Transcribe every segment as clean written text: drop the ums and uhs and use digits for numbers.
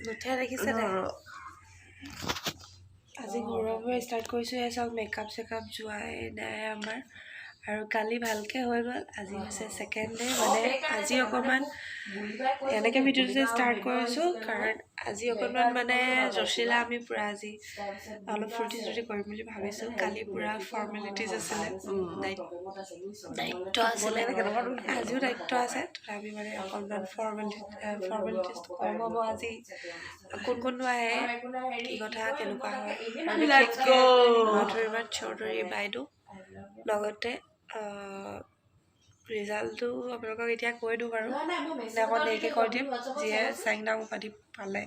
নুঠে দেখিছে নাই আজি ঘৰৰ পৰা ষ্টাৰ্ট কৰিছোঁ এয়া চাওক মেকআপ চেকআপ যোৱাই নাই আমাৰ আৰু কালি ভালকৈ হৈ গ'ল আজি হৈছে ছেকেণ্ড ডে মানে আজি অকণমান এনেকৈ ভিডিঅ'টো ষ্টাৰ্ট কৰিছোঁ কাৰণ আজি অকণমান মানে জচিলা আমি পূৰা আজি অলপ ফূৰ্তি চূৰ্তি কৰিম বুলি ভাবিছোঁ কালি পূৰা ফৰ্মেলিটিজ আছিলে দায়িত্ব আছিলে আজিও দায়িত্ব আছে তথাপি মানে অকণমান ফৰ্মেলিটিজ কম হ'ব আজি কোন কোননো আহে কি কথা কেনেকুৱা হয় মধুৰিমা চৌধুৰী বাইদেউ লগতে ৰিজাল্টটো আপোনালোকক এতিয়া কৈ দিওঁ বাৰু অকণ দেৰিকৈ কৈ দিম যিয়ে চেংদাং উপাধি পালে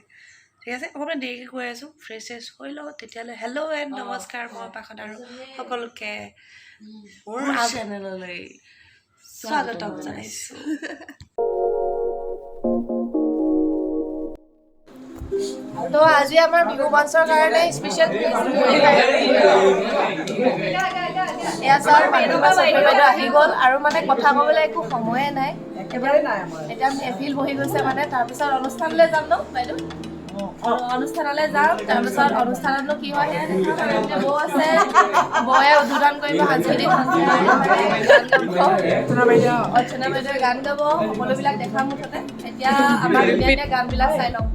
ঠিক আছে অকণমান দেৰিকৈ কৈ আছোঁ ফ্ৰেছ হৈ লওঁ তেতিয়ালৈ হেল্ল' এণ্ড নমস্কাৰ মই পাখত আৰু সকলোকে মোৰ চেনেললৈ স্বাগতম জনাইছোঁ তো আজি আমাৰ বিহু মঞ্চৰ কাৰণে স্পেচিয়েল এয়া ছাৰ বাইদেউ আহি গ'ল আৰু মানে কথা ক'বলৈ একো সময়ে নাই একেবাৰে নাই এতিয়া মেহফিল বহি গৈছে মানে তাৰপিছত অনুষ্ঠানলৈ যাম ন বাইদেউ অনুষ্ঠানলৈ যাম তাৰপিছত অনুষ্ঠানতনো কি হয় সেয়া বৌ আছে বৌয়ে উদ্বোধন কৰিব সাংস্কৃতিক অৰ্চনা বাইদেৱে গান গাব সকলোবিলাক দেখাম মুঠতে এতিয়া আমাৰ ধুনীয়া ধুনীয়া গানবিলাক চাই লওঁ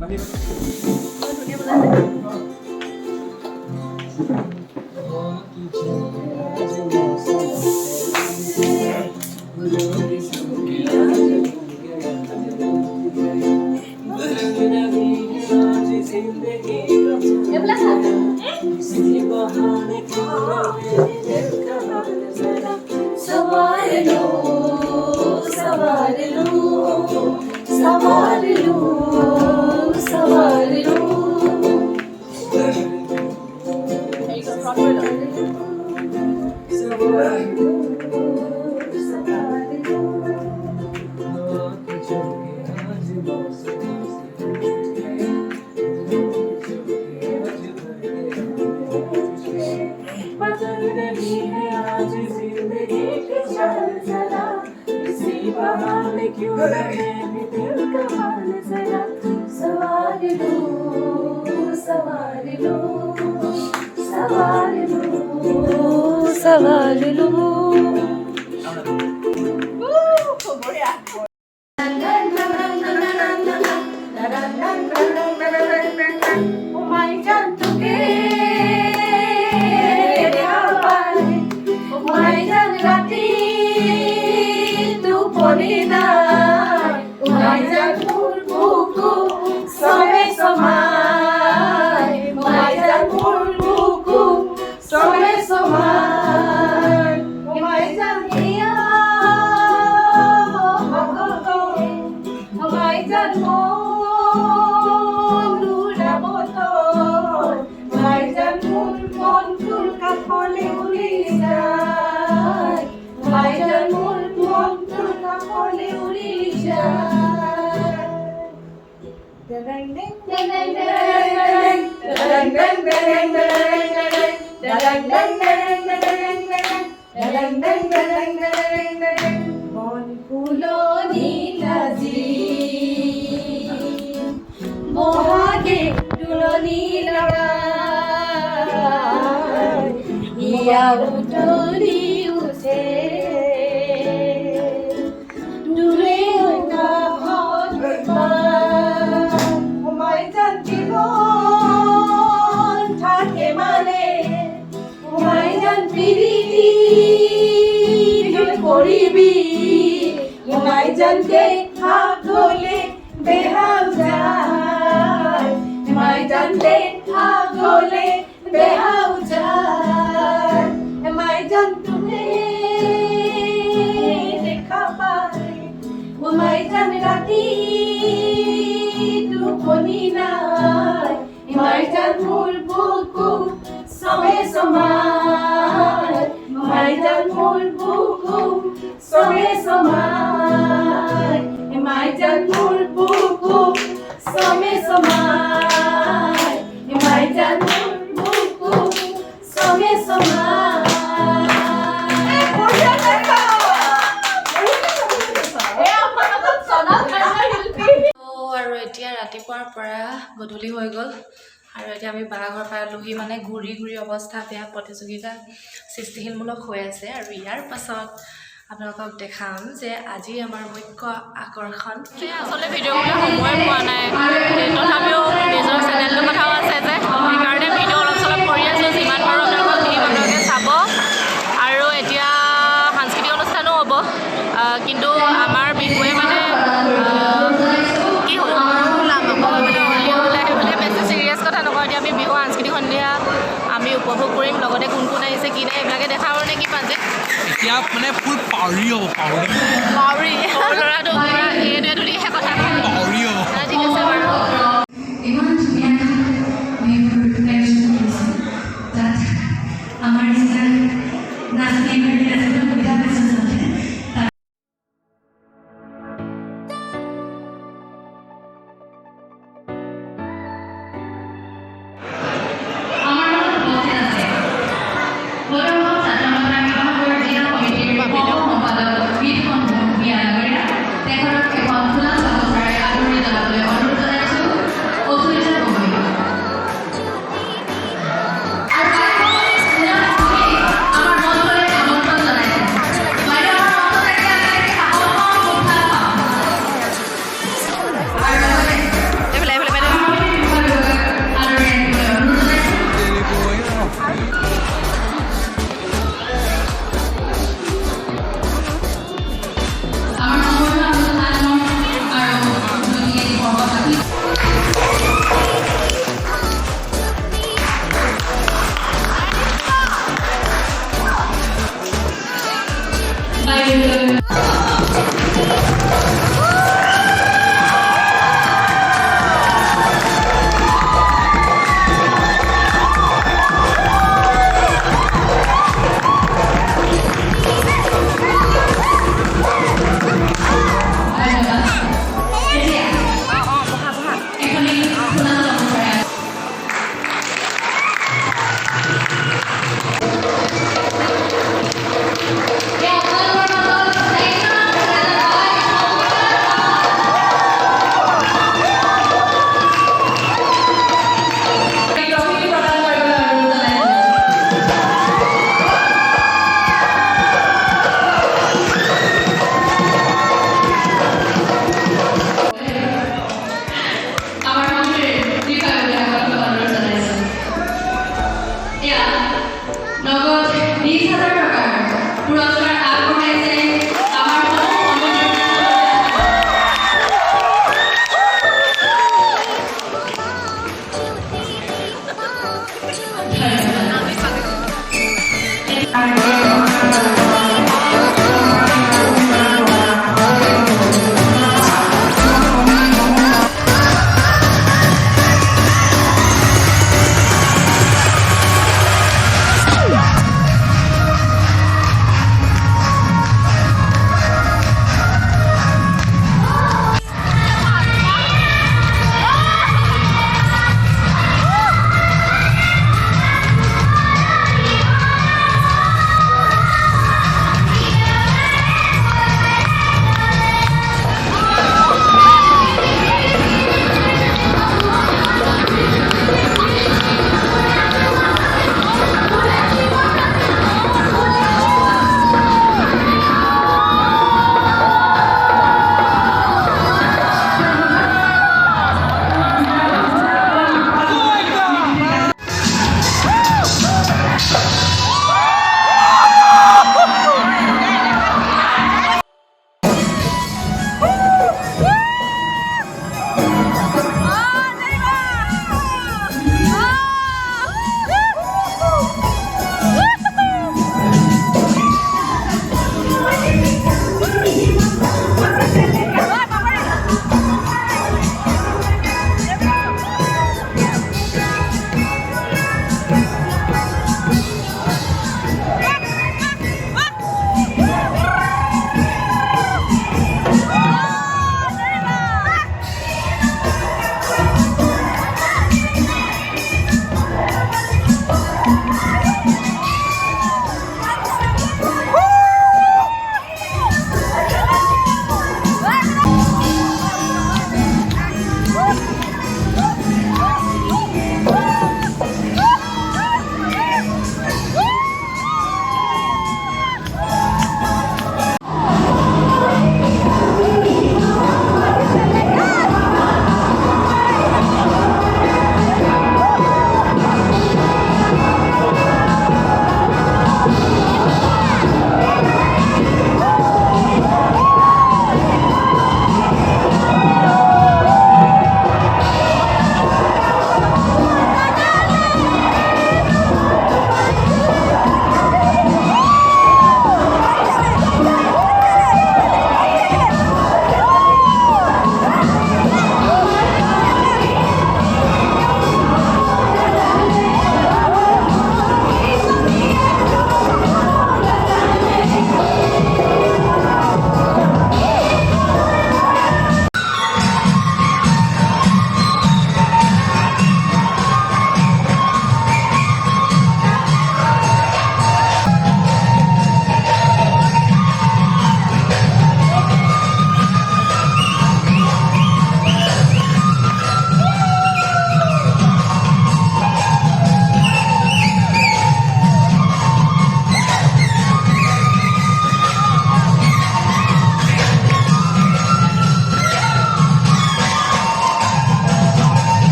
ৰাতিপুৱাৰ পৰা পৰা গধূলি হৈ গ'ল আৰু এতিয়া আমি বাঘৰ পালোহি মানে ঘূৰি ঘূৰি অৱস্থা বেয়া প্ৰতিযোগিতা সৃষ্টিশীলমূলক হৈ আছে আৰু ইয়াৰ পাছত আপোনালোকক দেখাম যে আজি আমাৰ মুখ্য আকৰ্ষণ কি আচলতে ভিডিঅ' কৰিবলৈ সময় পোৱা নাই তথাপিও নিজৰ চেনেলটোৰ কথাও আছে যে সেইকাৰণে ভিডিঅ' অলপ চলপ কৰি আছোঁ যিমান পাৰোঁ আপোনালোকে চাব আৰু এতিয়া সাংস্কৃতিক অনুষ্ঠানো হ'ব কিন্তু আমাৰ বিহুৱে মানে কি হ'ল বেছি চিৰিয়াছ কথা নকওঁ এতিয়া আমি বিহু সাংস্কৃতিক সন্ধিয়া আমি উপভোগ কৰিম লগতে কোন কোন আহিছে কি নাই এইবিলাকে দেখাব নে কি পাজে এতিয়া মানে ফুল পাউৰি হ'ব পাউৰি ল'ৰাটো এইটোৱে তুলিহে কথা পাউৰি